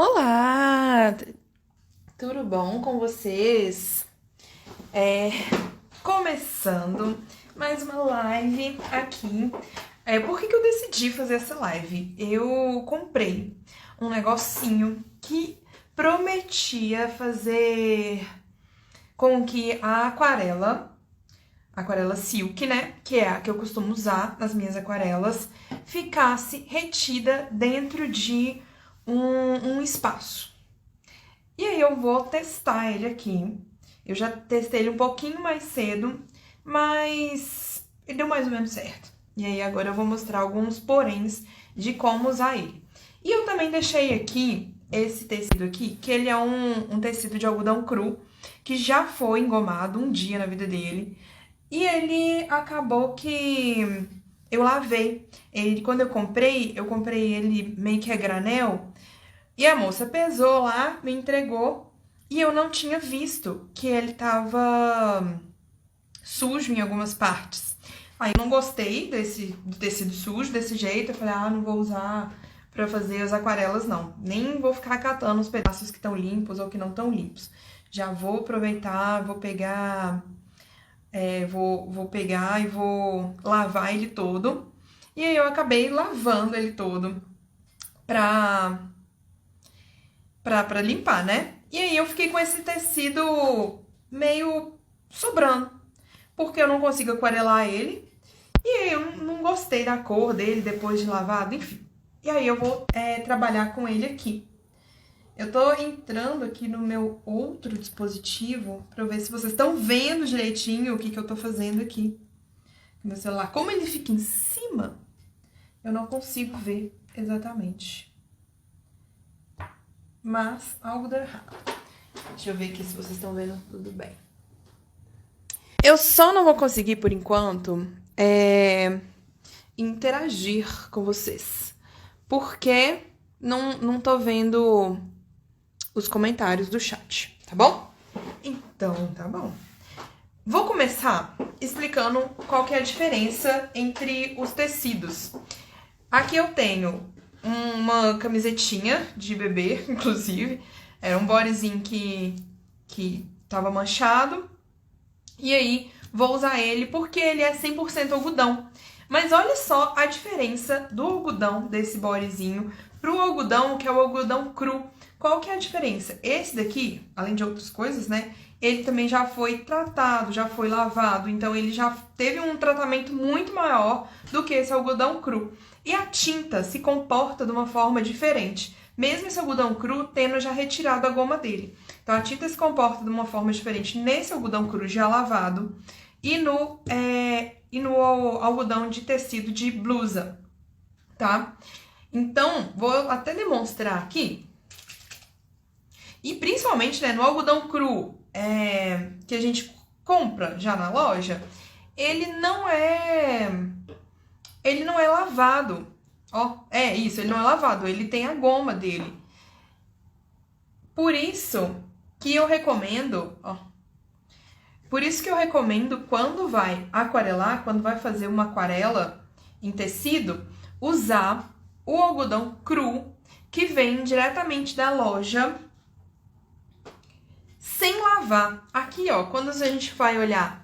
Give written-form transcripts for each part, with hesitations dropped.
Olá, tudo bom com vocês? Começando mais uma live aqui. Por que eu decidi fazer essa live? Eu comprei um negocinho que prometia fazer com que a aquarela silk, né, que é a que eu costumo usar nas minhas aquarelas, ficasse retida dentro de um espaço. E aí eu vou testar ele aqui. Eu já testei ele um pouquinho mais cedo, mas ele deu mais ou menos certo. E aí agora eu vou mostrar alguns poréns de como usar ele. E eu também deixei aqui esse tecido aqui, que ele é um tecido de algodão cru, que já foi engomado um dia na vida dele. E ele acabou que eu lavei. Quando eu comprei ele meio que a granel. E a moça pesou lá, me entregou, e eu não tinha visto que ele tava sujo em algumas partes. Aí eu não gostei do tecido sujo desse jeito, eu falei, não vou usar pra fazer as aquarelas não. Nem vou ficar catando os pedaços que estão limpos ou que não estão limpos. Já vou aproveitar, vou pegar e vou lavar ele todo. E aí eu acabei lavando ele todo pra limpar, né? E aí eu fiquei com esse tecido meio sobrando, porque eu não consigo aquarelar ele. E aí eu não gostei da cor dele depois de lavado, enfim. E aí eu vou trabalhar com ele aqui. Eu tô entrando aqui no meu outro dispositivo pra ver se vocês estão vendo direitinho o que eu tô fazendo aqui. Meu celular, como ele fica em cima, eu não consigo ver exatamente. Mas algo deu errado. Deixa eu ver aqui se vocês estão vendo tudo bem. Eu só não vou conseguir, por enquanto, interagir com vocês. Porque não tô vendo os comentários do chat, tá bom? Então, tá bom. Vou começar explicando qual que é a diferença entre os tecidos. Aqui eu tenho uma camisetinha de bebê, inclusive. Era um bodyzinho que tava manchado. E aí, vou usar ele porque ele é 100% algodão. Mas olha só a diferença do algodão desse bodyzinho pro algodão, que é o algodão cru. Qual que é a diferença? Esse daqui, além de outras coisas, né? Ele também já foi tratado, já foi lavado. Então, ele já teve um tratamento muito maior do que esse algodão cru. E a tinta se comporta de uma forma diferente, mesmo esse algodão cru tendo já retirado a goma dele. Então, a tinta se comporta de uma forma diferente nesse algodão cru já lavado e no algodão de tecido de blusa, tá? Então, vou até demonstrar aqui. E principalmente, né, no algodão cru que a gente compra já na loja, ele não é lavado. Ó, ele não é lavado, ele tem a goma dele. Por isso que eu recomendo, quando vai aquarelar, quando vai fazer uma aquarela em tecido, usar o algodão cru que vem diretamente da loja sem lavar. Aqui, ó, quando a gente vai olhar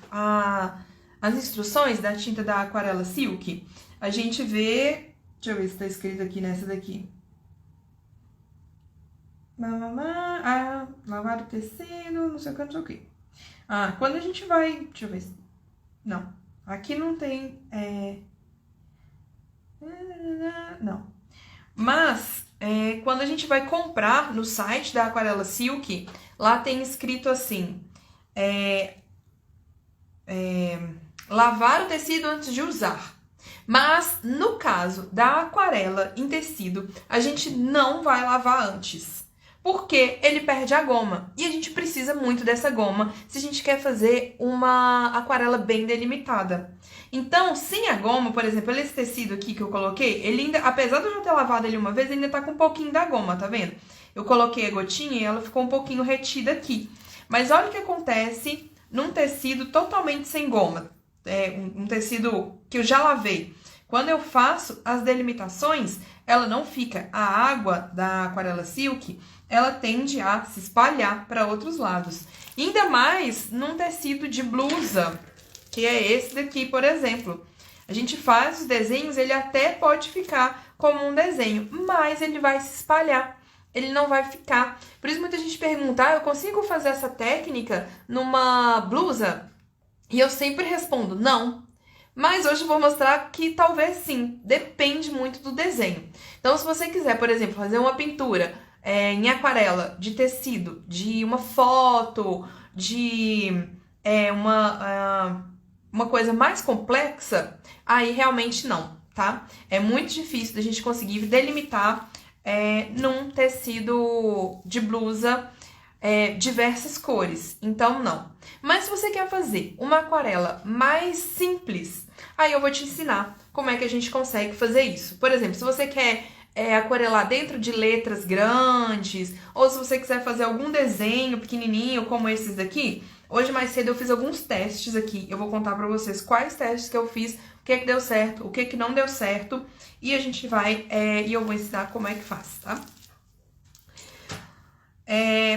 as instruções da tinta da aquarela silk, a gente vê... Deixa eu ver se tá escrito aqui nessa daqui. Lavar o tecido, não sei o que, não sei o que. Quando a gente vai... Deixa eu ver se... Não, aqui não tem... Não. Mas, quando a gente vai comprar no site da Aquarela Silk, lá tem escrito assim... lavar o tecido antes de usar. Mas, no caso da aquarela em tecido, a gente não vai lavar antes. Porque ele perde a goma. E a gente precisa muito dessa goma se a gente quer fazer uma aquarela bem delimitada. Então, sem a goma, por exemplo, esse tecido aqui que eu coloquei, ele ainda, apesar de eu já ter lavado ele uma vez, ainda tá com um pouquinho da goma, tá vendo? Eu coloquei a gotinha e ela ficou um pouquinho retida aqui. Mas olha o que acontece num tecido totalmente sem goma. Um tecido que eu já lavei. Quando eu faço as delimitações, ela não fica. A água da aquarela silk, ela tende a se espalhar para outros lados. Ainda mais num tecido de blusa, que é esse daqui, por exemplo. A gente faz os desenhos, ele até pode ficar como um desenho, mas ele vai se espalhar, ele não vai ficar. Por isso muita gente pergunta, eu consigo fazer essa técnica numa blusa? E eu sempre respondo, não. Mas hoje eu vou mostrar que talvez sim, depende muito do desenho. Então, se você quiser, por exemplo, fazer uma pintura em aquarela de tecido, de uma foto, de uma coisa mais complexa, aí realmente não, tá? É muito difícil da gente conseguir delimitar num tecido de blusa diversas cores, então não. Mas se você quer fazer uma aquarela mais simples, aí eu vou te ensinar como é que a gente consegue fazer isso. Por exemplo, se você quer aquarelar dentro de letras grandes, ou se você quiser fazer algum desenho pequenininho como esses daqui, hoje mais cedo eu fiz alguns testes aqui. Eu vou contar pra vocês quais testes que eu fiz, o que é que deu certo, o que é que não deu certo, e a gente vai, e eu vou ensinar como é que faz, tá?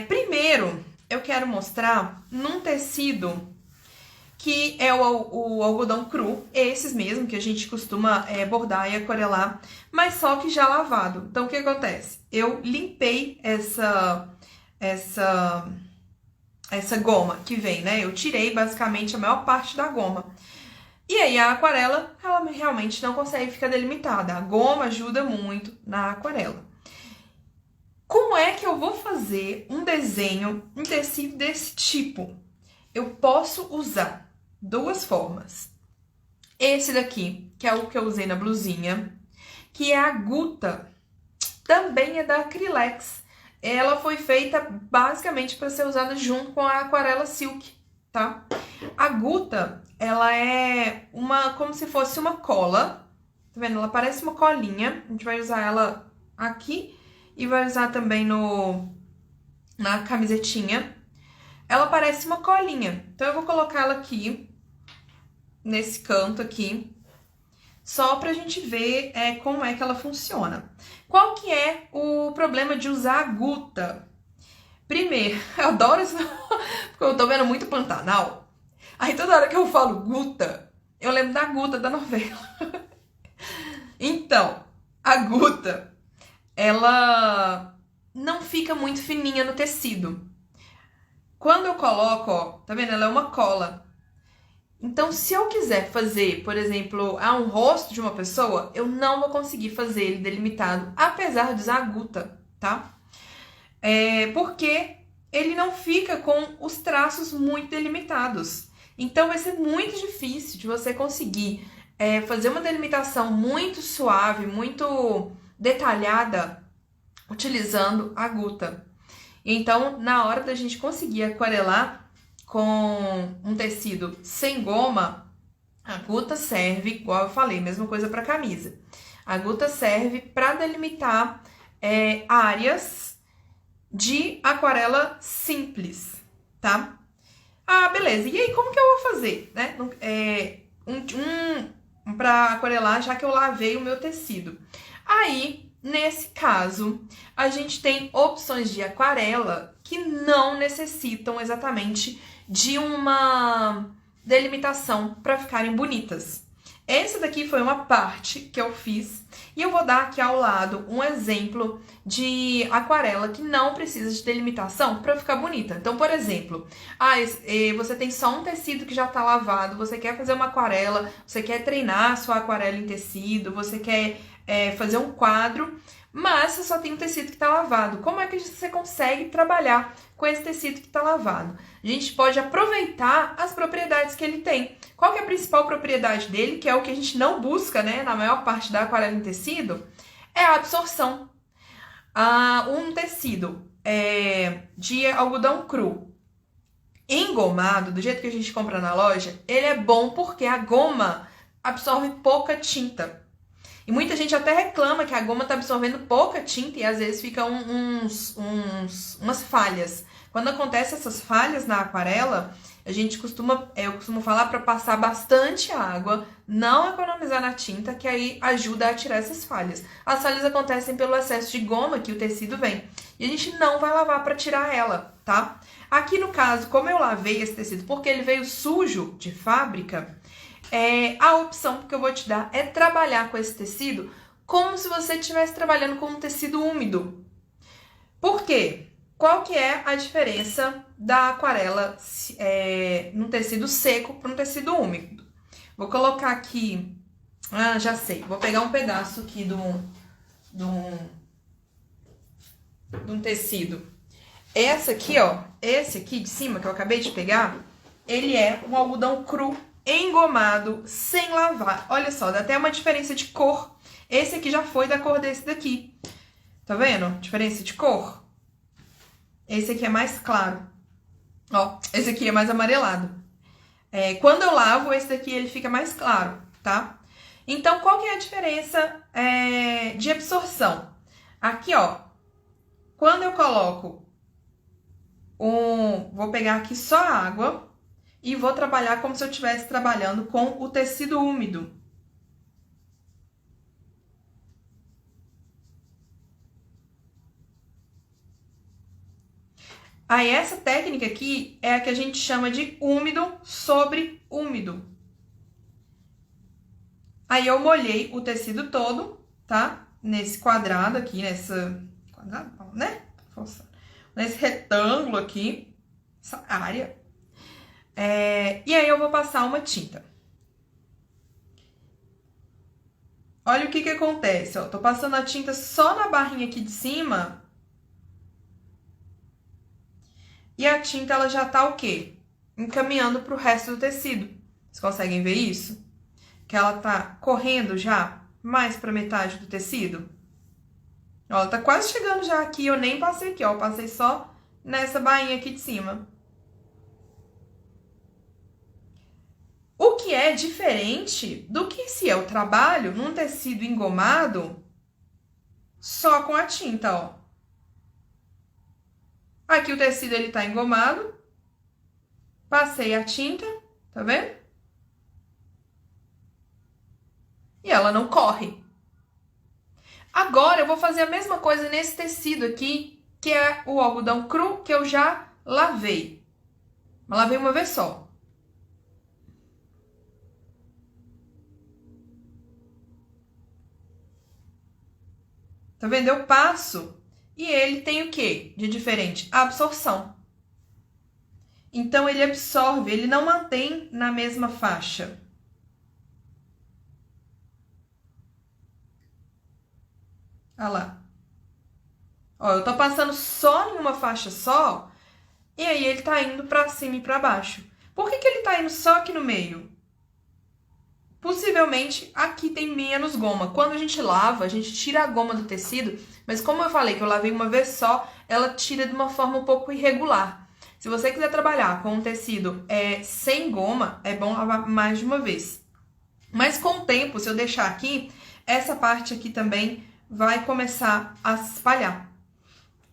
Primeiro, eu quero mostrar num tecido que é o algodão cru, esses mesmo que a gente costuma bordar e aquarelar, mas só que já lavado. Então, o que acontece? Eu limpei essa goma que vem, né? Eu tirei basicamente a maior parte da goma. E aí a aquarela, ela realmente não consegue ficar delimitada. A goma ajuda muito na aquarela. Como é que eu vou fazer um desenho em tecido desse tipo? Eu posso usar duas formas. Esse daqui, que é o que eu usei na blusinha, que é a Guta, também é da Acrylex. Ela foi feita basicamente para ser usada junto com a aquarela silk, tá? A Guta, ela é como se fosse uma cola, tá vendo? Ela parece uma colinha, a gente vai usar ela aqui e vai usar também na camisetinha. Ela parece uma colinha, então eu vou colocar ela aqui, nesse canto aqui, só pra gente ver como é que ela funciona. Qual que é o problema de usar a Guta? Primeiro, eu adoro isso, porque eu tô vendo muito Pantanal, aí toda hora que eu falo Guta, eu lembro da Guta da novela. Então, a Guta, ela não fica muito fininha no tecido. Quando eu coloco, ó, tá vendo? Ela é uma cola. Então, se eu quiser fazer, por exemplo, um rosto de uma pessoa, eu não vou conseguir fazer ele delimitado, apesar de usar a Guta, tá? Porque ele não fica com os traços muito delimitados. Então, vai ser muito difícil de você conseguir fazer uma delimitação muito suave, muito detalhada, utilizando a Guta. Então, na hora da gente conseguir aquarelar com um tecido sem goma, a Guta serve, igual eu falei, mesma coisa para camisa. A Guta serve para delimitar áreas de aquarela simples, tá? Ah, beleza. E aí, como que eu vou fazer, né? Para aquarelar, já que eu lavei o meu tecido. Aí, nesse caso, a gente tem opções de aquarela que não necessitam exatamente de uma delimitação para ficarem bonitas. Essa daqui foi uma parte que eu fiz e eu vou dar aqui ao lado um exemplo de aquarela que não precisa de delimitação para ficar bonita. Então, por exemplo, você tem só um tecido que já está lavado, você quer fazer uma aquarela, você quer treinar a sua aquarela em tecido, você quer fazer um quadro, mas você só tem um tecido que está lavado. Como é que você consegue trabalhar com esse tecido que está lavado? A gente pode aproveitar as propriedades que ele tem. Qual que é a principal propriedade dele, que é o que a gente não busca, né, na maior parte da aquarela em tecido? É a absorção. Um tecido de algodão cru engomado, do jeito que a gente compra na loja, ele é bom porque a goma absorve pouca tinta. E muita gente até reclama que a goma tá absorvendo pouca tinta e às vezes ficam umas falhas. Quando acontecem essas falhas na aquarela, Eu costumo falar para passar bastante água, não economizar na tinta, que aí ajuda a tirar essas falhas. As falhas acontecem pelo excesso de goma que o tecido vem. E a gente não vai lavar para tirar ela, tá? Aqui no caso, como eu lavei esse tecido, porque ele veio sujo de fábrica, a opção que eu vou te dar é trabalhar com esse tecido como se você estivesse trabalhando com um tecido úmido. Por quê? Qual que é a diferença da aquarela num tecido seco para um tecido úmido? Vou colocar aqui... Ah, já sei. Vou pegar um pedaço aqui de um tecido. Esse aqui de cima, que eu acabei de pegar, ele é um algodão cru, engomado, sem lavar. Olha só, dá até uma diferença de cor. Esse aqui já foi da cor desse daqui. Tá vendo? Diferença de cor. Esse aqui é mais claro. Ó, esse aqui é mais amarelado. Quando eu lavo, esse daqui ele fica mais claro, tá? Então, qual que é a diferença de absorção? Aqui, ó, quando eu coloco vou pegar aqui só a água e vou trabalhar como se eu estivesse trabalhando com o tecido úmido. Aí, essa técnica aqui é a que a gente chama de úmido sobre úmido. Aí, eu molhei o tecido todo, tá? Nesse quadrado aqui, quadrado, né? Nesse retângulo aqui, essa área. E aí, eu vou passar uma tinta. Olha o que acontece, ó. Tô passando a tinta só na barrinha aqui de cima. E a tinta, ela já tá o quê? Encaminhando pro resto do tecido. Vocês conseguem ver isso? Que ela tá correndo já mais pra metade do tecido. Ó, ela tá quase chegando já aqui, eu nem passei aqui, ó. Eu passei só nessa bainha aqui de cima. O que é diferente do que se eu trabalho num tecido engomado só com a tinta, ó. Aqui o tecido, ele tá engomado. Passei a tinta, tá vendo? E ela não corre. Agora, eu vou fazer a mesma coisa nesse tecido aqui, que é o algodão cru, que eu já lavei. Mas lavei uma vez só. Tá vendo? Eu passo e ele tem o quê de diferente? A absorção. Então, ele absorve, ele não mantém na mesma faixa. Olha lá. Ó, eu tô passando só em uma faixa só, e aí ele tá indo pra cima e pra baixo. Por que ele tá indo só aqui no meio? Possivelmente aqui tem menos goma. Quando a gente lava, a gente tira a goma do tecido, mas como eu falei que eu lavei uma vez só, ela tira de uma forma um pouco irregular. Se você quiser trabalhar com um tecido sem goma, é bom lavar mais de uma vez. Mas com o tempo, se eu deixar aqui, essa parte aqui também vai começar a se espalhar.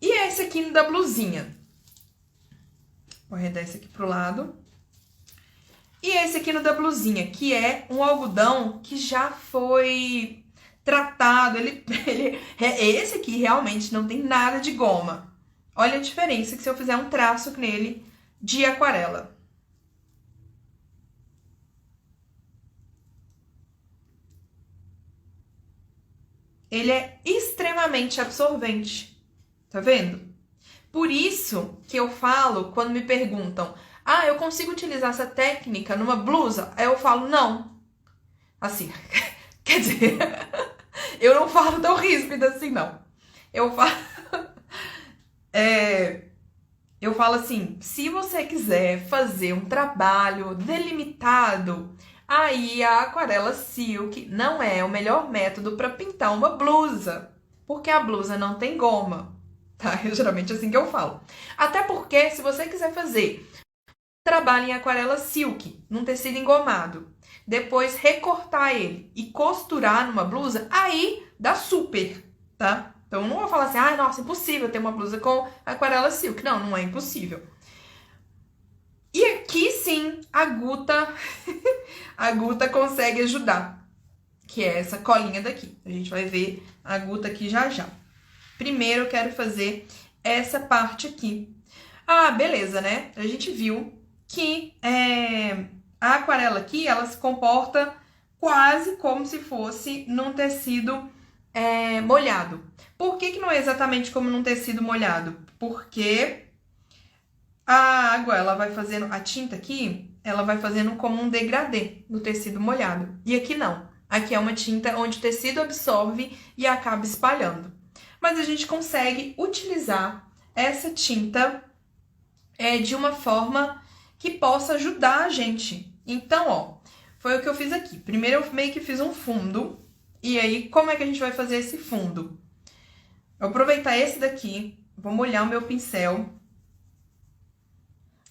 E esse aqui da blusinha. Vou arredar esse aqui pro lado. E esse aqui no da blusinha, que é um algodão que já foi tratado. Esse aqui realmente não tem nada de goma. Olha a diferença que se eu fizer um traço nele de aquarela. Ele é extremamente absorvente. Tá vendo? Por isso que eu falo, quando me perguntam, eu consigo utilizar essa técnica numa blusa? Aí eu falo, não. Assim, quer dizer, eu não falo tão ríspida assim, não. Eu falo assim, se você quiser fazer um trabalho delimitado, aí a aquarela silk não é o melhor método para pintar uma blusa, porque a blusa não tem goma, tá? É geralmente assim que eu falo. Até porque, se você quiser fazer trabalho em aquarela silk, num tecido engomado, depois recortar ele e costurar numa blusa, aí dá super, tá? Então, não vou falar assim, nossa, impossível ter uma blusa com aquarela silk. Não, não é impossível. E aqui sim, a Guta, a Guta consegue ajudar, que é essa colinha daqui. A gente vai ver a Guta aqui já já. Primeiro eu quero fazer essa parte aqui. Ah, beleza, né? A gente viu que a aquarela aqui, ela se comporta quase como se fosse num tecido molhado. Por que não é exatamente como num tecido molhado? Porque a água, ela vai fazendo, a tinta aqui, ela vai fazendo como um degradê no tecido molhado. E aqui não. Aqui é uma tinta onde o tecido absorve e acaba espalhando. Mas a gente consegue utilizar essa tinta de uma forma que possa ajudar a gente. Então, ó, foi o que eu fiz aqui. Primeiro eu meio que fiz um fundo. E aí, como é que a gente vai fazer esse fundo? Eu vou aproveitar esse daqui, vou molhar o meu pincel.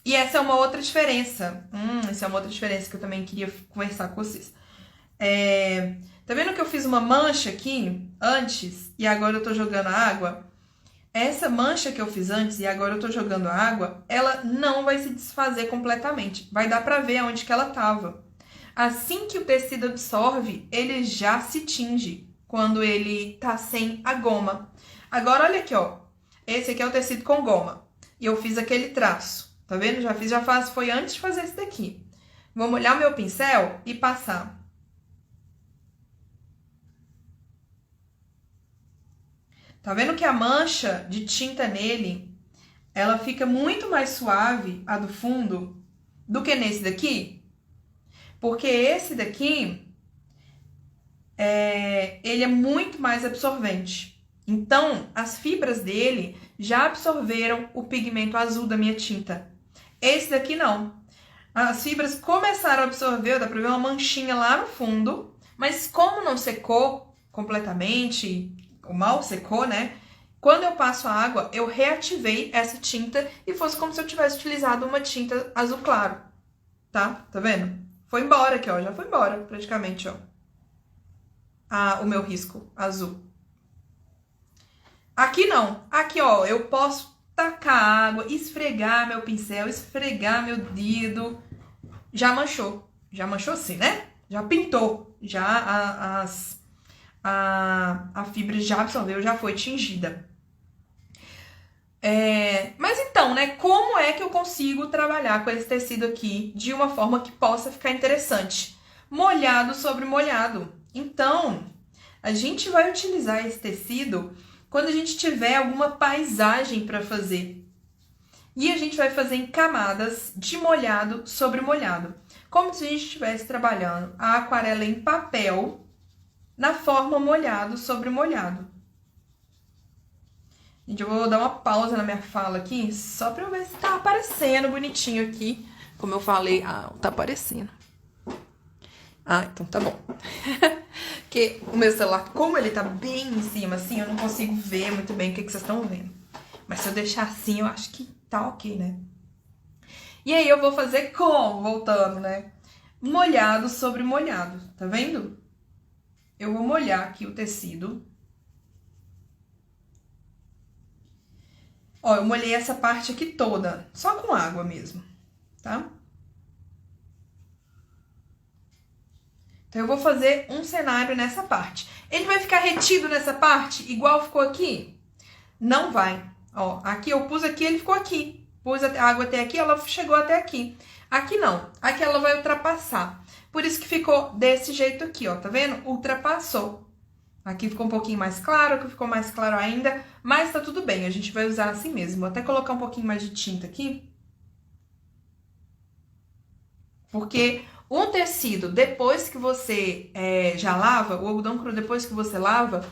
E essa é uma outra diferença. Essa é uma outra diferença que eu também queria conversar com vocês. Tá vendo que eu fiz uma mancha aqui antes e agora eu tô jogando água? Essa mancha que eu fiz antes e agora eu tô jogando água, ela não vai se desfazer completamente. Vai dar pra ver onde que ela tava. Assim que o tecido absorve, ele já se tinge quando ele tá sem a goma. Agora, olha aqui, ó. Esse aqui é o tecido com goma. E eu fiz aquele traço. Tá vendo? Foi antes de fazer esse daqui. Vou molhar meu pincel e passar. Tá vendo que a mancha de tinta nele, ela fica muito mais suave, a do fundo, do que nesse daqui? Porque esse daqui, ele é muito mais absorvente. Então, as fibras dele já absorveram o pigmento azul da minha tinta. Esse daqui não. As fibras começaram a absorver, dá pra ver uma manchinha lá no fundo, mas como não secou completamente, mal secou, né? Quando eu passo a água, eu reativei essa tinta e fosse como se eu tivesse utilizado uma tinta azul claro, tá? Tá vendo? Foi embora aqui, ó, já foi embora praticamente, ó. O meu risco azul. Aqui não. Aqui, ó, eu posso tacar água, esfregar meu pincel, esfregar meu dedo. Já manchou. Já manchou sim, né? Já pintou. Já a fibra já absorveu, já foi tingida. Mas então, né, como é que eu consigo trabalhar com esse tecido aqui de uma forma que possa ficar interessante? Molhado sobre molhado. Então, a gente vai utilizar esse tecido quando a gente tiver alguma paisagem para fazer. E a gente vai fazer em camadas de molhado sobre molhado. Como se a gente estivesse trabalhando a aquarela em papel, na forma molhado sobre molhado. Gente, eu vou dar uma pausa na minha fala aqui, só pra eu ver se tá aparecendo bonitinho aqui. Como eu falei, tá aparecendo. Então tá bom. Porque o meu celular, como ele tá bem em cima, assim, eu não consigo ver muito bem o que vocês estão vendo. Mas se eu deixar assim, eu acho que tá ok, né? E aí eu vou fazer como? Voltando, né? Molhado sobre molhado, tá vendo? Eu vou molhar aqui o tecido. Ó, eu molhei essa parte aqui toda, só com água mesmo, tá? Então, eu vou fazer um cenário nessa parte. Ele vai ficar retido nessa parte, igual ficou aqui? Não vai. Ó, aqui eu pus aqui, ele ficou aqui. Pus a água até aqui, ela chegou até aqui. Aqui não. Aqui ela vai ultrapassar. Por isso que ficou desse jeito aqui, ó. Tá vendo? Ultrapassou. Aqui ficou um pouquinho mais claro, aqui ficou mais claro ainda. Mas tá tudo bem, a gente vai usar assim mesmo. Vou até colocar um pouquinho mais de tinta aqui. Porque um tecido, depois que você já lava, o algodão cru, depois que você lava,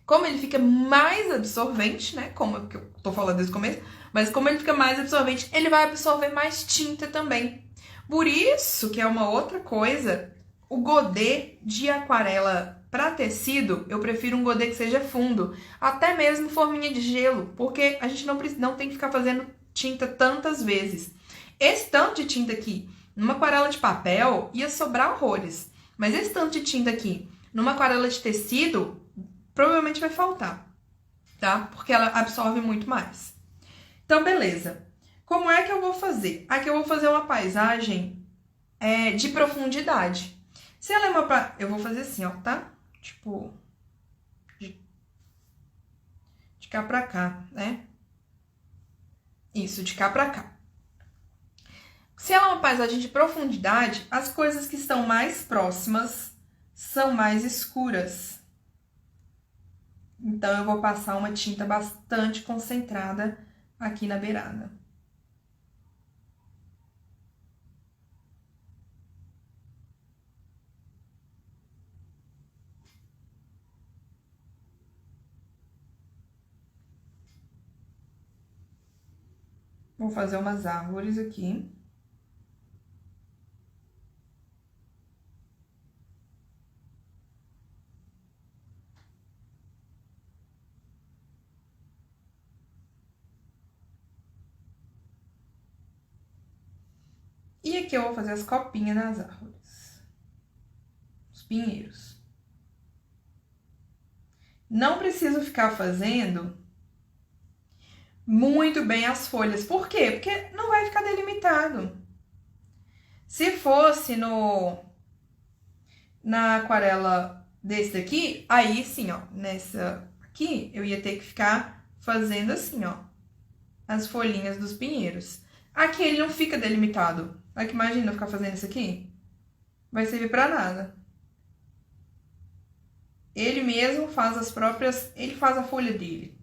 como ele fica mais absorvente, né? Como eu tô falando desde o começo, mas como ele fica mais absorvente, ele vai absorver mais tinta também. Por isso que é uma outra coisa, o godê de aquarela para tecido, eu prefiro um godê que seja fundo, até mesmo forminha de gelo, porque a gente não tem que ficar fazendo tinta tantas vezes. Esse tanto de tinta aqui, numa aquarela de papel, ia sobrar horrores. Mas esse tanto de tinta aqui, numa aquarela de tecido, provavelmente vai faltar, tá? Porque ela absorve muito mais. Então, beleza. Como é que eu vou fazer? Aqui eu vou fazer uma paisagem de profundidade. Se ela é uma... Eu vou fazer assim, ó, tá? Tipo, de cá pra cá, né? Isso, de cá pra cá. Se ela é uma paisagem de profundidade, as coisas que estão mais próximas são mais escuras. Então, eu vou passar uma tinta bastante concentrada aqui na beirada. Vou fazer umas árvores aqui. E aqui eu vou fazer as copinhas das árvores. Os pinheiros. Não preciso ficar fazendo muito bem as folhas. Por quê? Porque não vai ficar delimitado. Se fosse na aquarela desse daqui, aí sim, ó, nessa aqui, eu ia ter que ficar fazendo assim, ó, as folhinhas dos pinheiros. Aqui ele não fica delimitado. Olha que imagina eu ficar fazendo isso aqui. Vai servir pra nada. Ele mesmo faz as próprias... Ele faz a folha dele.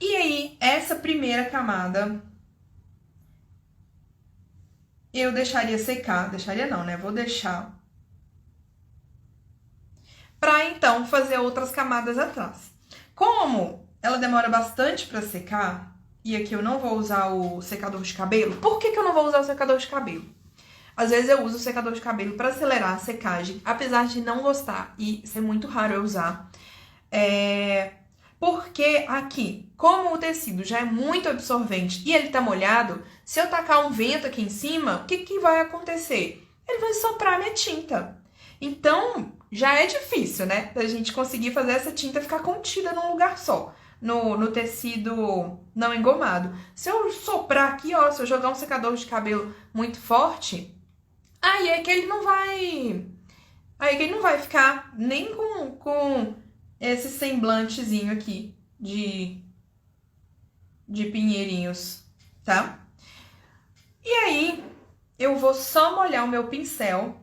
E aí, essa primeira camada... Eu deixaria secar. Deixaria não, né? Vou deixar. Pra então fazer outras camadas atrás. Como ela demora bastante pra secar, e aqui eu não vou usar o secador de cabelo. Por que eu não vou usar o secador de cabelo? Às vezes eu uso o secador de cabelo pra acelerar a secagem, apesar de não gostar e ser muito raro eu usar. Porque aqui, como o tecido já é muito absorvente e ele tá molhado, se eu tacar um vento aqui em cima, o que vai acontecer? Ele vai soprar minha tinta. Então, já é difícil, né? Da gente conseguir fazer essa tinta ficar contida num lugar só. No tecido não engomado. Se eu soprar aqui, ó, se eu jogar um secador de cabelo muito forte, aí é que ele não vai... Aí é que ele não vai ficar nem com esse semblantezinho aqui de pinheirinhos, tá? E aí, eu vou só molhar o meu pincel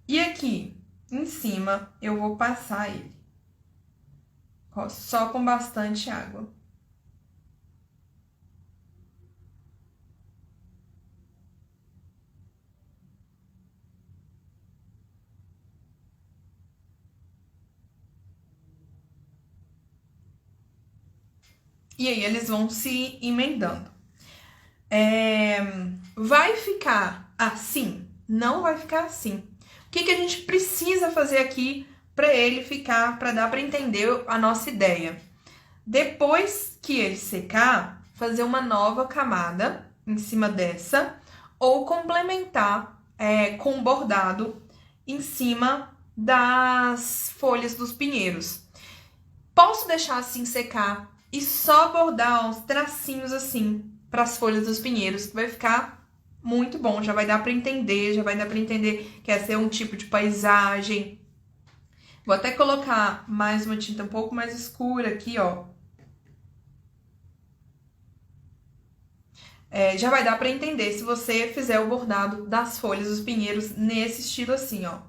e aqui em cima eu vou passar ele, ó, só com bastante água. E aí eles vão se emendando. Vai ficar assim? Não vai ficar assim. O que a gente precisa fazer aqui para ele ficar, para dar para entender a nossa ideia? Depois que ele secar, fazer uma nova camada em cima dessa ou complementar com bordado em cima das folhas dos pinheiros. Posso deixar assim secar e só bordar uns tracinhos assim para as folhas dos pinheiros, que vai ficar muito bom, já vai dar para entender, que essa é um tipo de paisagem. Vou até colocar mais uma tinta um pouco mais escura aqui, ó. Já vai dar para entender se você fizer o bordado das folhas dos pinheiros nesse estilo assim, ó.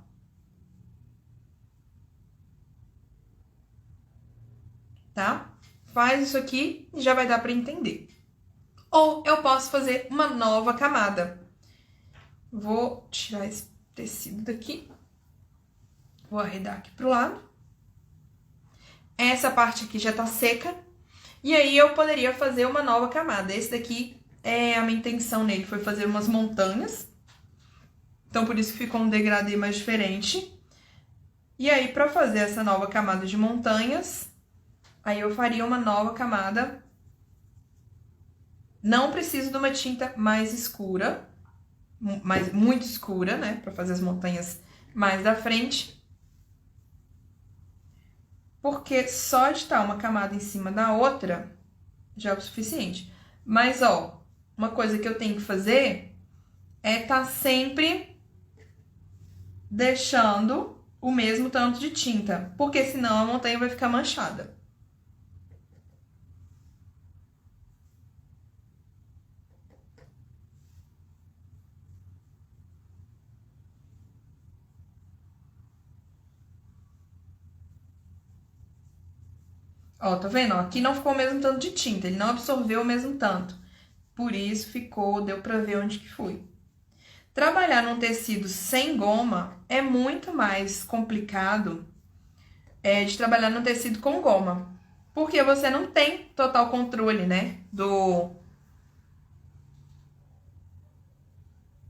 Tá? Faz isso aqui e já vai dar para entender. Ou eu posso fazer uma nova camada. Vou tirar esse tecido daqui. Vou arredar aqui pro lado. Essa parte aqui já tá seca. E aí eu poderia fazer uma nova camada. Esse daqui, a minha intenção nele foi fazer umas montanhas. Então, por isso que ficou um degradê mais diferente. E aí, pra fazer essa nova camada de montanhas, aí eu faria uma nova camada Não preciso de uma tinta mais escura, muito escura, né? Pra fazer as montanhas mais da frente. Porque só de estar uma camada em cima da outra já é o suficiente. Mas, ó, uma coisa que eu tenho que fazer é estar sempre deixando o mesmo tanto de tinta, porque senão a montanha vai ficar manchada. Ó, tá vendo? Ó, aqui não ficou o mesmo tanto de tinta, ele não absorveu o mesmo tanto. Por isso deu pra ver onde que foi. Trabalhar num tecido sem goma é muito mais complicado de trabalhar num tecido com goma. Porque você não tem total controle, né?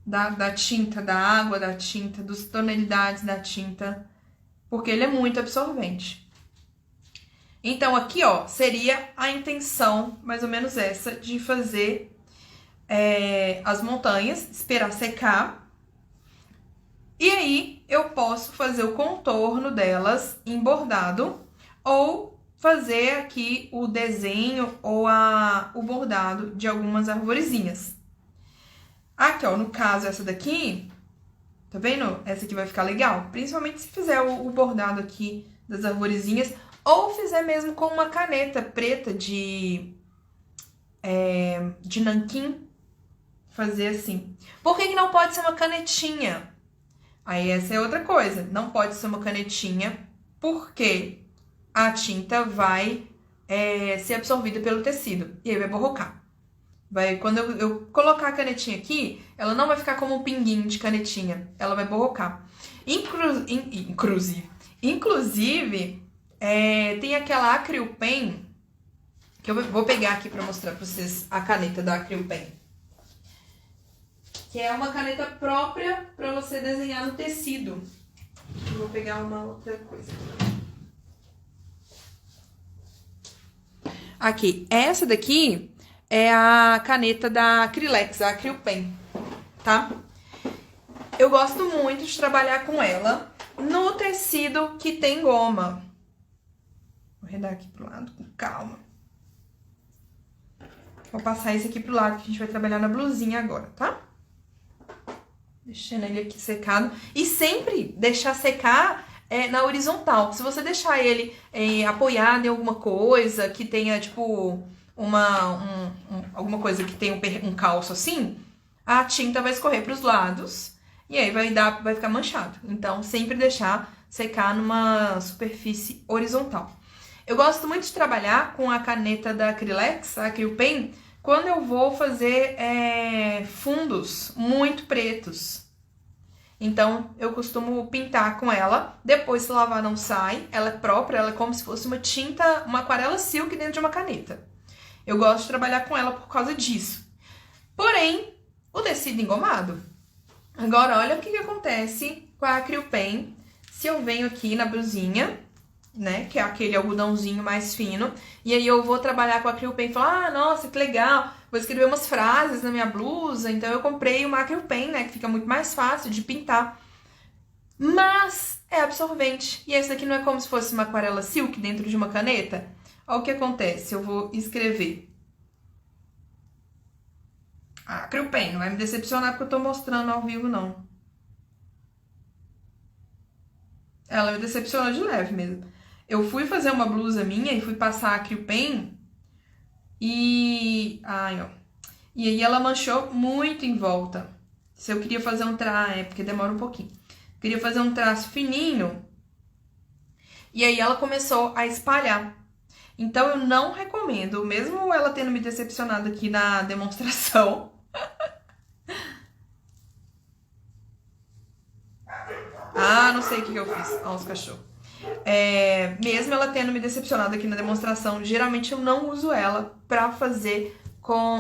Da tinta, da água da tinta, das tonalidades da tinta. Porque ele é muito absorvente. Então, aqui, ó, seria a intenção, mais ou menos essa, de fazer as montanhas, esperar secar. E aí, eu posso fazer o contorno delas em bordado ou fazer aqui o desenho ou o bordado de algumas arvorezinhas. Aqui, ó, no caso, essa daqui, tá vendo? Essa aqui vai ficar legal, principalmente se fizer o bordado aqui das arvorezinhas ou fizer mesmo com uma caneta preta de nanquim, fazer assim. Por que não pode ser uma canetinha? Aí essa é outra coisa, não pode ser uma canetinha, porque a tinta vai ser absorvida pelo tecido e aí vai borrocar. Quando eu colocar a canetinha aqui, ela não vai ficar como um pinguinho de canetinha, ela vai borrocar. Inclusive, tem aquela Acryl Pen, que eu vou pegar aqui pra mostrar pra vocês a caneta da Acryl Pen. Que é uma caneta própria pra você desenhar no tecido. Eu vou pegar uma outra coisa. Aqui, essa daqui é a caneta da Acrylex, a Acryl Pen, tá? Eu gosto muito de trabalhar com ela no tecido que tem goma. Vou redar aqui pro lado com calma. Vou passar esse aqui pro lado que a gente vai trabalhar na blusinha agora, tá? Deixando ele aqui secado. E sempre deixar secar na horizontal. Se você deixar ele apoiado em alguma coisa que tenha, tipo, alguma coisa que tenha um calço assim, a tinta vai escorrer pros lados e aí vai ficar manchado. Então, sempre deixar secar numa superfície horizontal. Eu gosto muito de trabalhar com a caneta da Acrylex, a Acryl Pen, quando eu vou fazer fundos muito pretos. Então, eu costumo pintar com ela. Depois, se lavar, não sai. Ela é própria, ela é como se fosse uma tinta, uma aquarela silk dentro de uma caneta. Eu gosto de trabalhar com ela por causa disso. Porém, o tecido engomado. Agora, olha o que acontece com a Acryl Pen. Se eu venho aqui na blusinha, né, que é aquele algodãozinho mais fino, e aí eu vou trabalhar com a Acryl Pen e falar, nossa, que legal, vou escrever umas frases na minha blusa, então eu comprei uma Acryl Pen, né, que fica muito mais fácil de pintar, mas é absorvente, e esse aqui não é como se fosse uma aquarela silk dentro de uma caneta? Olha o que acontece, eu vou escrever a Acryl Pen, não vai me decepcionar porque eu tô mostrando ao vivo, não. Ela me decepcionou de leve mesmo. Eu fui fazer uma blusa minha e fui passar a Acryl Pen e aí ela manchou muito em volta. Se eu queria fazer um traço, porque demora um pouquinho. Queria fazer um traço fininho e aí ela começou a espalhar. Então eu não recomendo, mesmo ela tendo me decepcionado aqui na demonstração. Não sei o que eu fiz. Olha os cachorros. Mesmo ela tendo me decepcionado aqui na demonstração, geralmente eu não uso ela pra fazer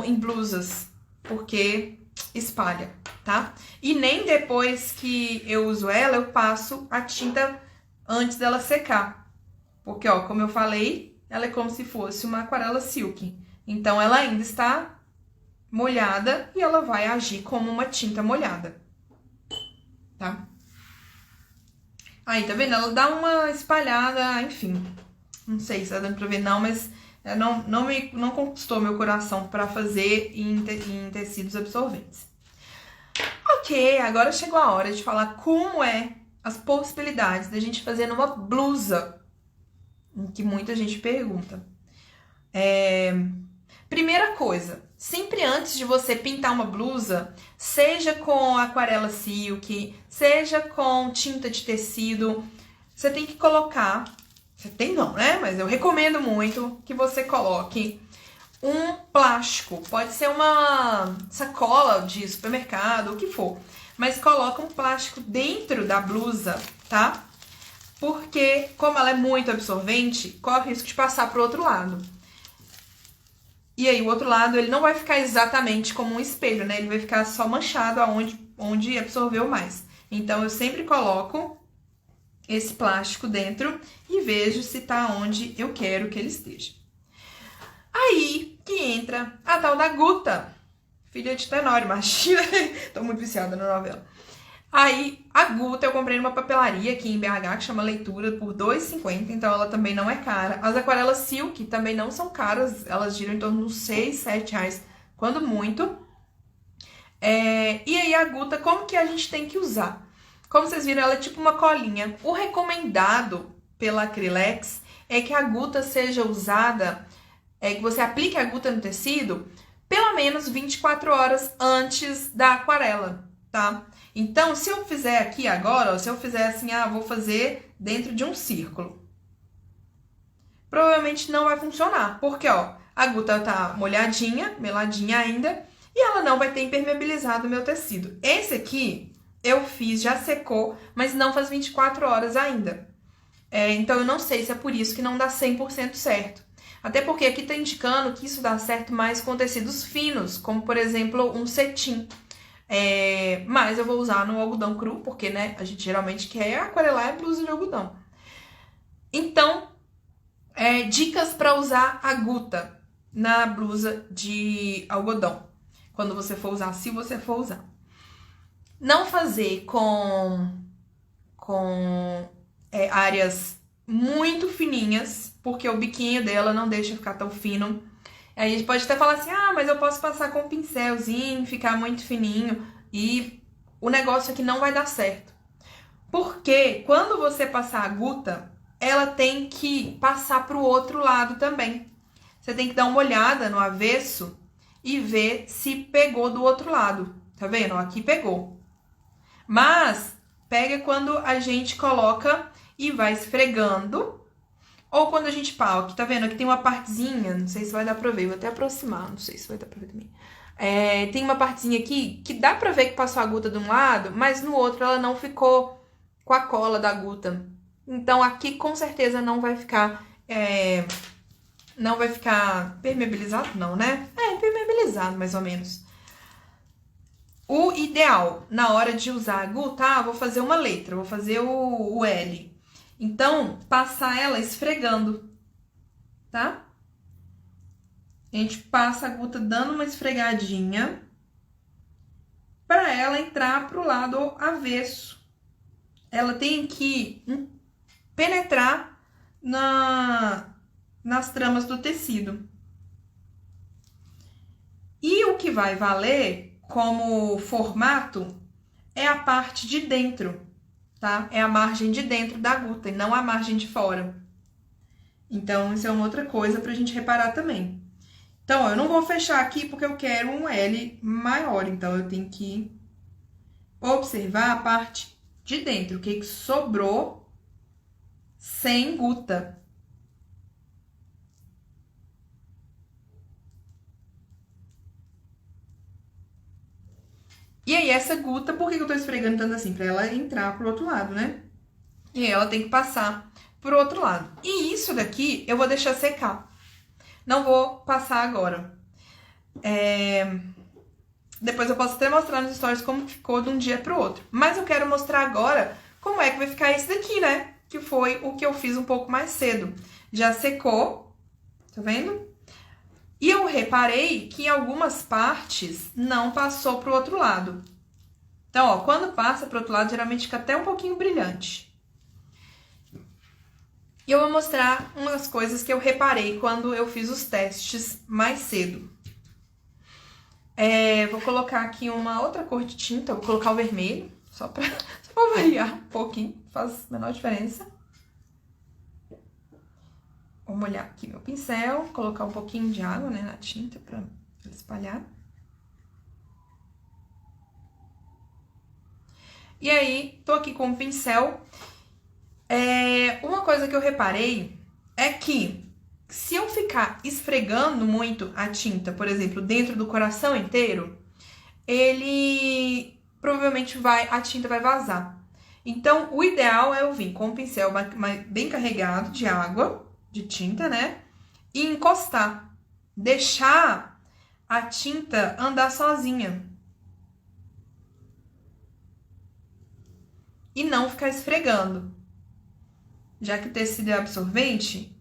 em blusas, porque espalha, tá? E nem depois que eu uso ela, eu passo a tinta antes dela secar. Porque, ó, como eu falei, ela é como se fosse uma aquarela silk. Então, ela ainda está molhada e ela vai agir como uma tinta molhada, tá? Aí, tá vendo? Ela dá uma espalhada, enfim. Não sei se tá dando pra ver não, mas não conquistou meu coração pra fazer em tecidos absorventes. Ok, agora chegou a hora de falar como as possibilidades da gente fazer numa blusa, que muita gente pergunta. Primeira coisa, sempre antes de você pintar uma blusa, seja com aquarela silk, seja com tinta de tecido, você tem que colocar, você tem não, né? Mas eu recomendo muito que você coloque um plástico, pode ser uma sacola de supermercado, o que for, mas coloca um plástico dentro da blusa, tá? Porque, como ela é muito absorvente, corre o risco de passar pro outro lado. E aí, o outro lado, ele não vai ficar exatamente como um espelho, né? Ele vai ficar só manchado onde absorveu mais. Então, eu sempre coloco esse plástico dentro e vejo se tá onde eu quero que ele esteja. Aí que entra a tal da Guta, filha de Tenório, imagina. Tô muito viciada na novela. Aí, a Guta eu comprei numa papelaria aqui em BH, que chama Leitura, por R$ 2,50, então ela também não é cara. As aquarelas Silk também não são caras, elas giram em torno de R$ 6, R$ 7, quando muito. E aí, a Guta, como que a gente tem que usar? Como vocês viram, ela é tipo uma colinha. O recomendado pela Acrylex é que a Guta seja usada, que você aplique a Guta no tecido, pelo menos 24 horas antes da aquarela, tá? Então, se eu fizer aqui agora, ó, se eu fizer assim, vou fazer dentro de um círculo, provavelmente não vai funcionar, porque, ó, a Guta tá molhadinha, meladinha ainda, e ela não vai ter impermeabilizado o meu tecido. Esse aqui, eu fiz, já secou, mas não faz 24 horas ainda. Então, eu não sei se é por isso que não dá 100% certo. Até porque aqui tá indicando que isso dá certo mais com tecidos finos, como, por exemplo, um cetim. Mas eu vou usar no algodão cru, porque, né, a gente geralmente quer aquarelar a blusa de algodão. Então, dicas para usar a Guta na blusa de algodão. Quando você for usar, se você for usar. Não fazer com áreas muito fininhas, porque o biquinho dela não deixa ficar tão fino. Aí a gente pode até falar assim, mas eu posso passar com um pincelzinho, ficar muito fininho, e o negócio aqui não vai dar certo. Porque quando você passar a Guta, ela tem que passar pro outro lado também. Você tem que dar uma olhada no avesso e ver se pegou do outro lado. Tá vendo? Aqui pegou. Mas pega quando a gente coloca e vai esfregando. Ou quando a gente aqui tá vendo? Aqui tem uma partezinha, não sei se vai dar pra ver, vou até aproximar, não sei se vai dar pra ver também. Tem uma partezinha aqui que dá pra ver que passou a Guta de um lado, mas no outro ela não ficou com a cola da Guta. Então aqui com certeza não vai ficar permeabilizado, não, né? Permeabilizado mais ou menos. O ideal, na hora de usar a Guta, vou fazer uma letra, vou fazer o L. Então, passar ela esfregando, tá? A gente passa a Guta dando uma esfregadinha para ela entrar pro lado avesso. Ela tem que penetrar nas tramas do tecido. E o que vai valer como formato é a parte de dentro, tá? É a margem de dentro da Guta e não a margem de fora. Então, isso é uma outra coisa pra gente reparar também. Então, ó, eu não vou fechar aqui porque eu quero um L maior. Então, eu tenho que observar a parte de dentro, o que sobrou sem Guta. E aí, essa Guta, por que eu tô esfregando tanto assim? Pra ela entrar pro outro lado, né? E aí, ela tem que passar pro outro lado. E isso daqui, eu vou deixar secar. Não vou passar agora. Depois eu posso até mostrar nos stories como ficou de um dia pro outro. Mas eu quero mostrar agora como é que vai ficar esse daqui, né? Que foi o que eu fiz um pouco mais cedo. Já secou, tá vendo? E eu reparei que em algumas partes não passou pro outro lado. Então, ó, quando passa pro outro lado, geralmente fica até um pouquinho brilhante. E eu vou mostrar umas coisas que eu reparei quando eu fiz os testes mais cedo. Vou colocar aqui uma outra cor de tinta, vou colocar o vermelho, só pra variar um pouquinho, faz a menor diferença. Vou molhar aqui meu pincel, colocar um pouquinho de água, né, na tinta pra espalhar. E aí, tô aqui com o pincel. Uma coisa que eu reparei é que se eu ficar esfregando muito a tinta, por exemplo, dentro do coração inteiro, ele provavelmente a tinta vai vazar. Então, o ideal é eu vir com o pincel bem carregado de água, de tinta, né? E encostar. Deixar a tinta andar sozinha. E não ficar esfregando. Já que o tecido é absorvente,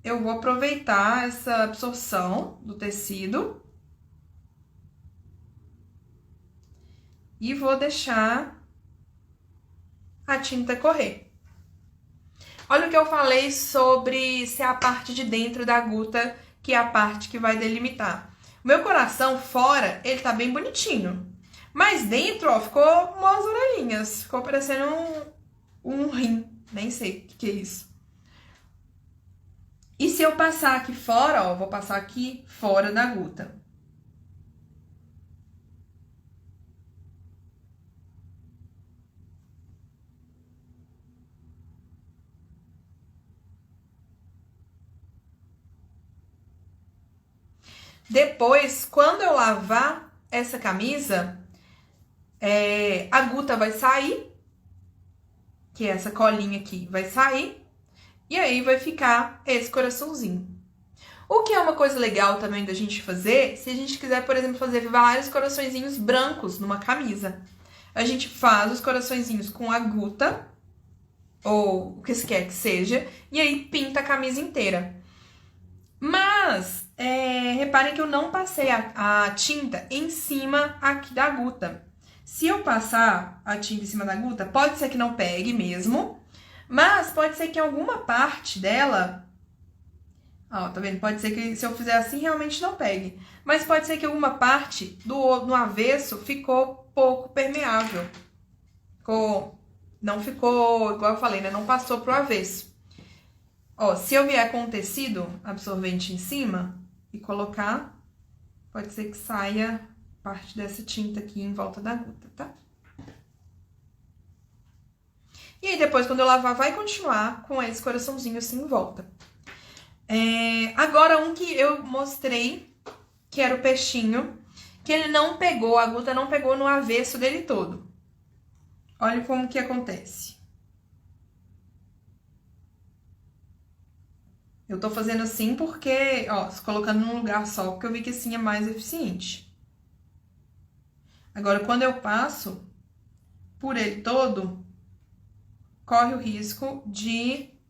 eu vou aproveitar essa absorção do tecido e vou deixar a tinta correr. Olha o que eu falei sobre ser a parte de dentro da guta, que é a parte que vai delimitar. O meu coração fora, ele tá bem bonitinho. Mas dentro, ó, ficou umas orelhinhas. Ficou parecendo um rim. Nem sei o que é isso. E se eu passar aqui fora, ó, vou passar aqui fora da guta. Depois, quando eu lavar essa camisa, a guta vai sair, que é essa colinha aqui vai sair, e aí vai ficar esse coraçãozinho. O que é uma coisa legal também da gente fazer, se a gente quiser, por exemplo, fazer vários coraçõezinhos brancos numa camisa. A gente faz os coraçõezinhos com a guta, ou o que se quer que seja, e aí pinta a camisa inteira. Mas, reparem que eu não passei a tinta em cima aqui da guta. Se eu passar a tinta em cima da guta, pode ser que não pegue mesmo, mas pode ser que em alguma parte dela... Ó, tá vendo? Pode ser que se eu fizer assim, realmente não pegue. Mas pode ser que alguma parte no avesso ficou pouco permeável. Não ficou, igual eu falei, né? Não passou pro avesso. Ó, se eu vier com um tecido absorvente em cima e colocar, pode ser que saia parte dessa tinta aqui em volta da guta, tá? E aí depois, quando eu lavar, vai continuar com esse coraçãozinho assim em volta. Agora, um que eu mostrei, que era o peixinho, que ele não pegou, a guta não pegou no avesso dele todo. Olha como que acontece. Eu tô fazendo assim porque, ó, colocando num lugar só, porque eu vi que assim é mais eficiente. Agora, quando eu passo por ele todo, corre o risco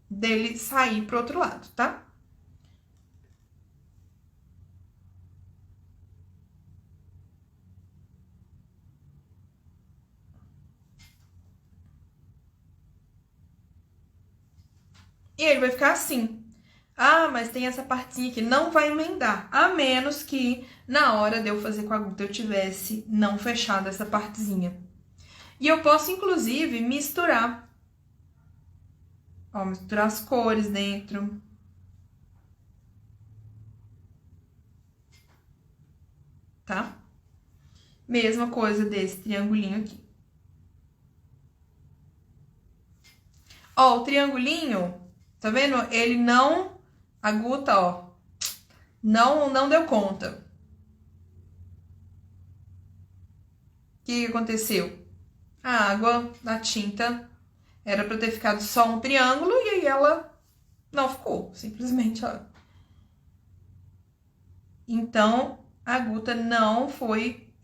dele sair pro outro lado, tá? E ele vai ficar assim. Ah, mas tem essa partezinha aqui. Não vai emendar. A menos que na hora de eu fazer com a guta eu tivesse não fechado essa partezinha. E eu posso, inclusive, misturar. Ó, misturar as cores dentro. Tá? Mesma coisa desse triangulinho aqui. Ó, o triangulinho, tá vendo? Ele não... A guta, ó, não deu conta. O que aconteceu? A água da tinta era pra ter ficado só um triângulo e aí ela não ficou, simplesmente, ó. Então, a guta não foi...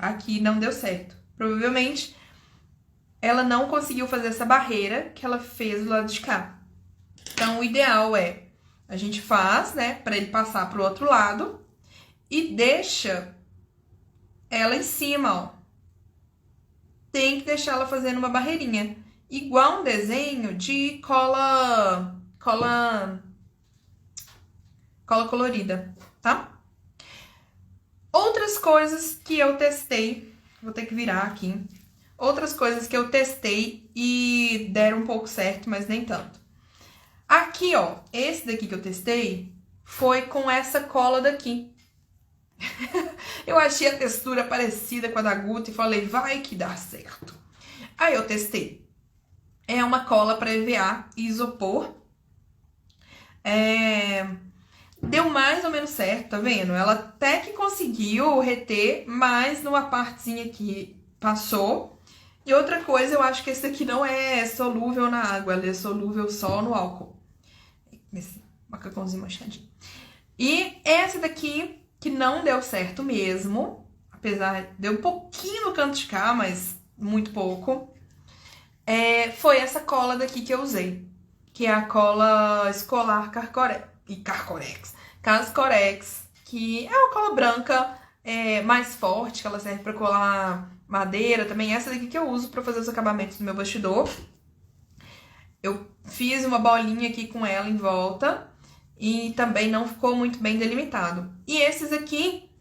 aqui não deu certo. Provavelmente, ela não conseguiu fazer essa barreira que ela fez do lado de cá. Então, o ideal é A gente faz, né, pra ele passar pro outro lado e deixa ela em cima, ó. Tem que deixar ela fazendo uma barreirinha. Igual um desenho de cola colorida, tá? Outras coisas que eu testei, vou ter que virar aqui. Outras coisas que eu testei e deram um pouco certo, mas nem tanto. Aqui, ó, esse daqui que eu testei foi com essa cola daqui. Eu achei a textura parecida com a da Guta e falei, vai que dá certo. Aí eu testei. É uma cola para EVA e isopor. Deu mais ou menos certo, tá vendo? Ela até que conseguiu reter, mas numa partezinha aqui passou. E outra coisa, eu acho que esse aqui não é solúvel na água, ela é solúvel só no álcool. Esse macacãozinho manchadinho. E essa daqui, que não deu certo mesmo, apesar de um pouquinho no canto de cá, mas muito pouco, foi essa cola daqui que eu usei, que é a cola escolar Cascorex, que é uma cola branca mais forte, que ela serve para colar madeira também. Essa daqui que eu uso para fazer os acabamentos do meu bastidor. Eu fiz uma bolinha aqui com ela em volta e também não ficou muito bem delimitado. E esses aqui,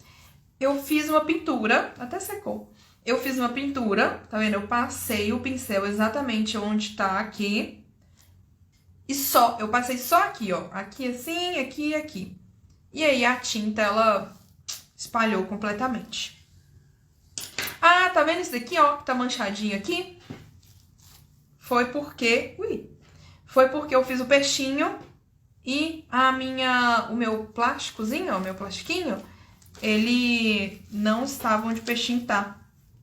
eu fiz uma pintura, até secou. Eu fiz uma pintura, tá vendo? Eu passei o pincel exatamente onde tá aqui. E eu passei só aqui, ó. Aqui assim, aqui e aqui. E aí a tinta, ela espalhou completamente. Ah, tá vendo isso daqui, ó? Que tá manchadinho aqui? Foi porque eu fiz o peixinho e o meu plásticozinho, ó, meu plastiquinho, ele não estava onde o peixinho tá.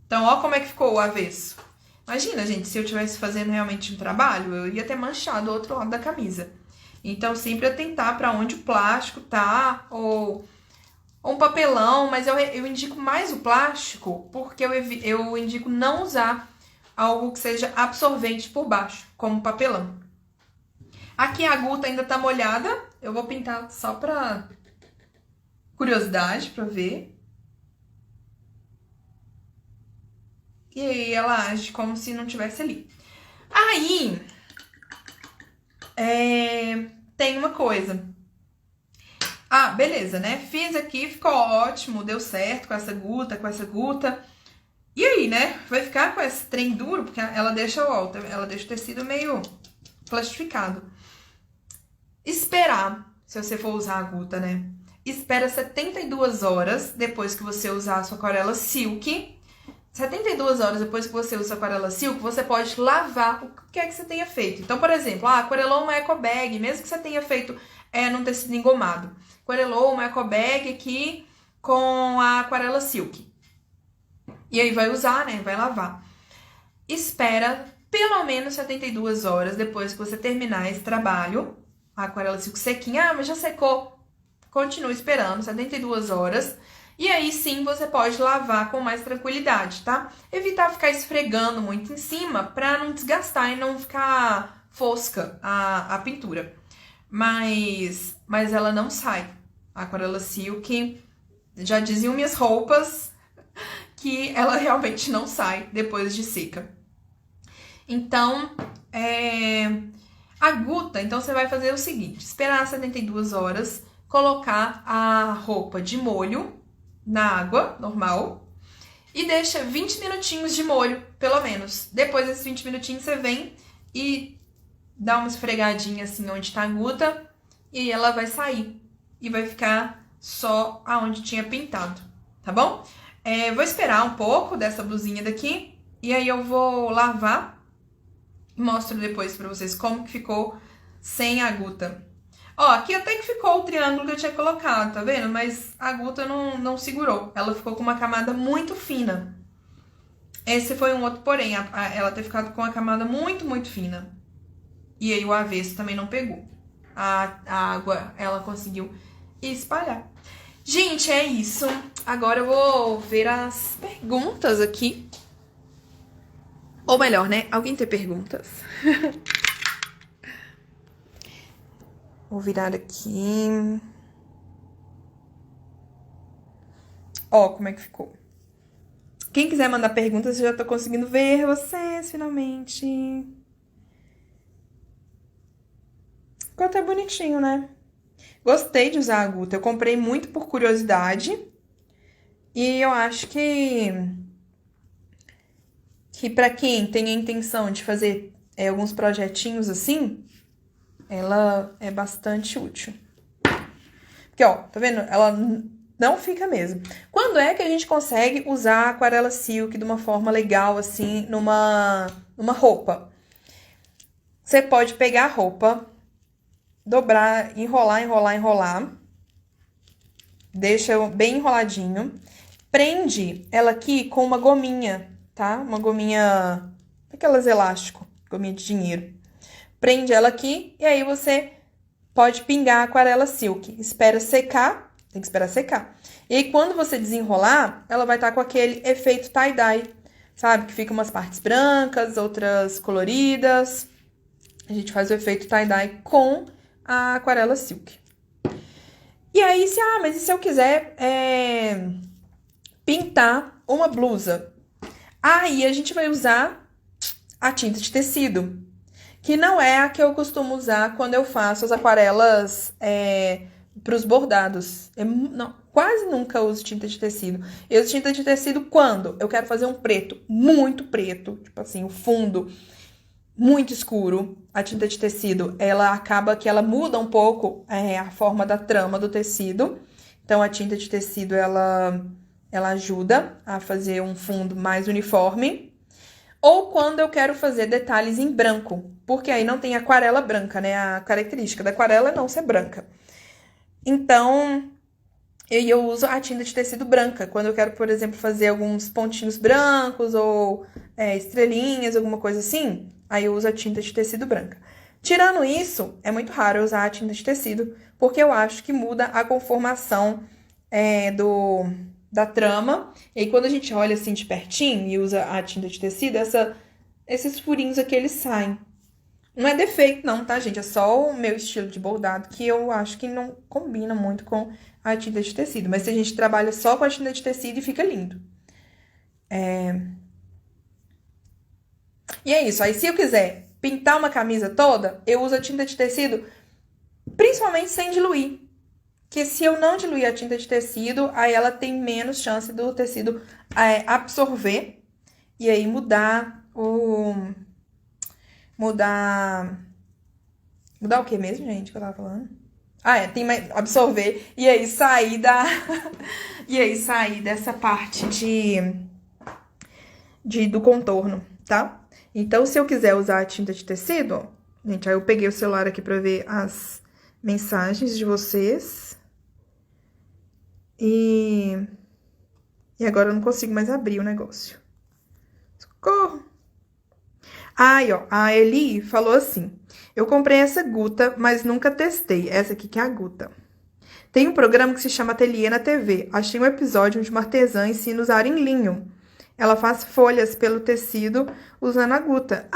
Então, ó como é que ficou o avesso. Imagina, gente, se eu estivesse fazendo realmente um trabalho, eu ia ter manchado o outro lado da camisa. Então, sempre atentar para onde o plástico tá, ou um papelão, mas eu indico mais o plástico, porque eu indico não usar algo que seja absorvente por baixo, como papelão. Aqui a Guta ainda tá molhada, eu vou pintar só pra curiosidade, pra ver. E aí ela age como se não tivesse ali. Aí, tem uma coisa. Ah, beleza, né? Fiz aqui, ficou ótimo, deu certo com essa Guta. E aí, né? Vai ficar com esse trem duro, porque ela deixa o tecido meio plastificado. Esperar, se você for usar a Guta, né? Espera 72 horas depois que você usar a sua aquarela Silk. 72 horas depois que você usa a aquarela Silk, você pode lavar o que é que você tenha feito. Então, por exemplo, aquarelou uma eco bag, mesmo que você tenha feito num tecido engomado. Aquarelou uma eco bag aqui com a aquarela Silk. E aí vai usar, né? Vai lavar. Espera pelo menos 72 horas depois que você terminar esse trabalho. A aquarela Silk sequinha. Ah, mas já secou. Continue esperando 72 horas. E aí sim você pode lavar com mais tranquilidade, tá? Evitar ficar esfregando muito em cima pra não desgastar e não ficar fosca a pintura. Mas ela não sai. A aquarela Silk, já diziam minhas roupas que ela realmente não sai depois de seca. Então, a Guta, então você vai fazer o seguinte, esperar 72 horas, colocar a roupa de molho na água normal e deixa 20 minutinhos de molho, pelo menos. Depois desses 20 minutinhos você vem e dá uma esfregadinha assim onde tá a Guta e ela vai sair e vai ficar só aonde tinha pintado, tá bom? Vou esperar um pouco dessa blusinha daqui e aí eu vou lavar e mostro depois pra vocês como que ficou sem a Guta. Ó, aqui até que ficou o triângulo que eu tinha colocado, tá vendo? Mas a Guta não segurou. Ela ficou com uma camada muito fina. Esse foi um outro porém, ela ter ficado com uma camada muito, muito fina. E aí o avesso também não pegou. A água, ela conseguiu espalhar. Gente, é isso. Agora eu vou ver as perguntas aqui. Ou melhor, né? Alguém tem perguntas? Vou virar aqui. Ó, como é que ficou. Quem quiser mandar perguntas, eu já tô conseguindo ver vocês, finalmente. Ficou até bonitinho, né? Gostei de usar a Guta. Eu comprei muito por curiosidade. E eu acho que para quem tem a intenção de fazer alguns projetinhos assim, ela é bastante útil. Porque, ó, tá vendo? Ela não fica mesmo. Quando é que a gente consegue usar a aquarela silk de uma forma legal, assim, numa roupa? Você pode pegar a roupa, dobrar, enrolar. Deixa bem enroladinho. Prende ela aqui com uma gominha, tá? Uma gominha, aquelas elástico, gominha de dinheiro. Prende ela aqui e aí você pode pingar a aquarela silk. Espera secar, tem que esperar secar. E aí quando você desenrolar, ela vai estar com aquele efeito tie-dye, sabe? Que fica umas partes brancas, outras coloridas. A gente faz o efeito tie-dye com a aquarela silk. E aí, mas e se eu quiser pintar uma blusa? Aí a gente vai usar a tinta de tecido, que não é a que eu costumo usar quando eu faço as aquarelas para os bordados. Quase nunca uso tinta de tecido. Eu uso tinta de tecido quando eu quero fazer um preto muito preto, tipo assim, o fundo muito escuro. A tinta de tecido, ela acaba que ela muda um pouco a forma da trama do tecido. Então, a tinta de tecido, ela ajuda a fazer um fundo mais uniforme. Ou quando eu quero fazer detalhes em branco, porque aí não tem aquarela branca, né? A característica da aquarela é não ser branca. Então, eu uso a tinta de tecido branca, quando eu quero, por exemplo, fazer alguns pontinhos brancos ou estrelinhas, alguma coisa assim. Aí eu uso a tinta de tecido branca. Tirando isso, é muito raro eu usar a tinta de tecido, porque eu acho que muda a conformação da trama. E aí, quando a gente olha assim de pertinho e usa a tinta de tecido, esses furinhos aqui, eles saem. Não é defeito não, tá, gente? É só o meu estilo de bordado que eu acho que não combina muito com a tinta de tecido. Mas a gente trabalha só com a tinta de tecido e fica lindo. E é isso. Aí, se eu quiser pintar uma camisa toda, eu uso a tinta de tecido, principalmente sem diluir. Que se eu não diluir a tinta de tecido, aí ela tem menos chance do tecido absorver. E aí mudar o que mesmo, gente, que eu tava falando? Tem mais absorver e aí sair dessa parte do contorno, tá? Então, se eu quiser usar a tinta de tecido, ó, gente, aí eu peguei o celular aqui pra ver as mensagens de vocês. E agora eu não consigo mais abrir o negócio. Socorro! Ó, a Eli falou assim: eu comprei essa Guta, mas nunca testei. Essa aqui que é a Guta. Tem um programa que se chama Ateliê na TV. Achei um episódio onde uma artesã ensina a usar em linho. Ela faz folhas pelo tecido usando a Guta.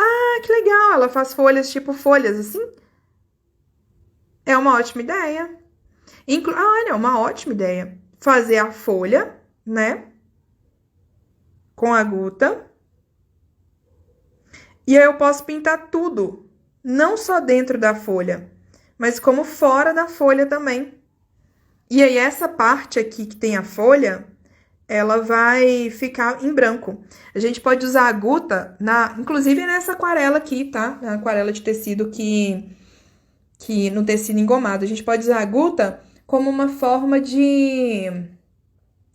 Que legal! Ela faz folhas, tipo folhas, assim? É uma ótima ideia. Olha, uma ótima ideia. Fazer a folha, né? Com a Guta. E aí eu posso pintar tudo, não só dentro da folha, mas como fora da folha também. E aí essa parte aqui que tem a folha, ela vai ficar em branco. A gente pode usar a Guta, inclusive nessa aquarela aqui, tá? Na aquarela de tecido que no tecido engomado. A gente pode usar a Guta como uma forma de...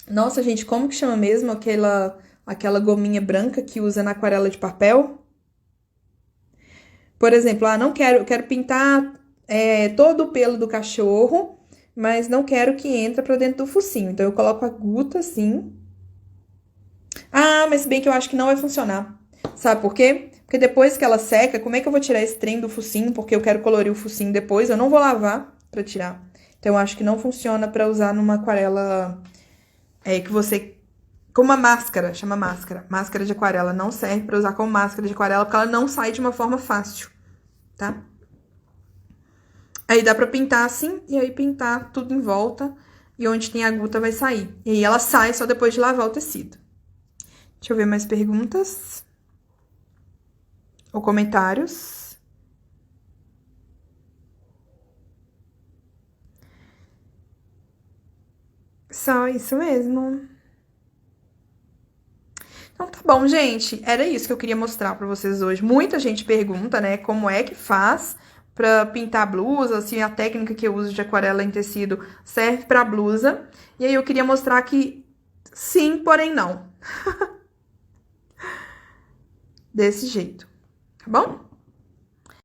Nossa, gente, como que chama mesmo aquela gominha branca que usa na aquarela de papel? Por exemplo, não quero pintar todo o pelo do cachorro, mas não quero que entre pra dentro do focinho. Então, eu coloco a Guta assim. Mas se bem que eu acho que não vai funcionar. Sabe por quê? Porque depois que ela seca, como é que eu vou tirar esse trem do focinho? Porque eu quero colorir o focinho depois, eu não vou lavar pra tirar. Então, eu acho que não funciona pra usar numa aquarela que você... Com uma máscara, chama máscara. Máscara de aquarela não serve pra usar como máscara de aquarela, porque ela não sai de uma forma fácil, tá? Aí dá pra pintar assim, e aí pintar tudo em volta, e onde tem a agulha vai sair. E aí ela sai só depois de lavar o tecido. Deixa eu ver mais perguntas. Ou comentários. Só isso mesmo. Então tá bom, gente. Era isso que eu queria mostrar pra vocês hoje. Muita gente pergunta, né, como é que faz pra pintar blusa, se a técnica que eu uso de aquarela em tecido serve pra blusa. E aí eu queria mostrar que sim, porém não. Desse jeito, tá bom?